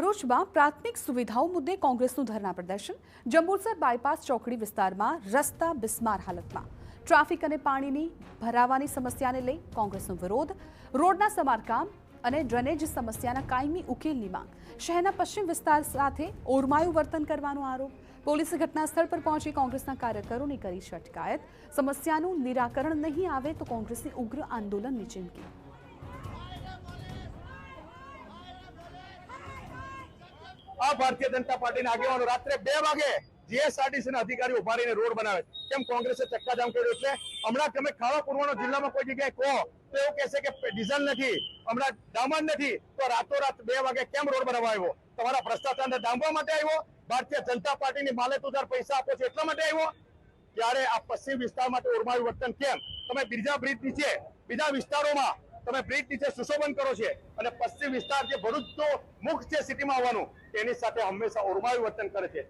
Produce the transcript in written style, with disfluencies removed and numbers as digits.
ભરૂચમાં પ્રાથમિક સુવિધાઓ મુદ્દે કોંગ્રેસનું ધરના પ્રદર્શન। જંબુસર બાયપાસ ચોકડી વિસ્તારમાં રસ્તા બિસ્માર હાલતમાં। ટ્રાફિક અને પાણીની ભરાવાની સમસ્યાને લઈ કોંગ્રેસનો વિરોધ। રોડના સમારકામ અને ડ્રેનેજ સમસ્યાના કાયમી ઉકેલની માંગ। શહેરના પશ્ચિમ વિસ્તાર સાથે ઓરમાયું વર્તન કરવાનો આરોપ। પોલીસે ઘટના સ્થળ પર પહોંચી કોંગ્રેસના કાર્યકરોની કરી છે અટકાયત। સમસ્યાનું નિરાકરણ નહીં આવે તો કોંગ્રેસની ઉગ્ર આંદોલનની ચીમકી। આ ભારતીય જનતા પાર્ટીના આગેવાનો રાત્રે 2 વાગે જીએસઆરટીસી ના અધિકારીઓ ઉભા રહીને રોડ બનાવે કેમ કોંગ્રેસે ચક્કાજામ કર્યો? એટલે હમણાં તમે ખાવા પૂર્વનો જિલ્લામાં કોઈ જગ્યાએ કહો તો એવું કહેશે કે ડીઝલ નથી, હમણાં ડામર નથી, તો રાતોરાત 2 વાગે કેમ રોડ બનાવવા આવ્યો? તમારા ભ્રષ્ટાચારને ડામવા માટે આવ્યો? ભારતીય જનતા પાર્ટીની માલેતુજાર પૈસા આપો છો એટલા માટે આવ્યો? ત્યારે આ પશ્ચિમ વિસ્તાર માટે ઓરમાયું વર્તન કેમ? તમે બીજા બ્રિજ નીચે બીજા વિસ્તારોમાં તમે બ્રિજ નીચે સુશોભન કરો છે અને પશ્ચિમ વિસ્તાર જે ભરૂચનો મુખ છે સિટીમાં આવવાનું એની સાથે હંમેશા ઓરમાયું વર્તન કરે છે।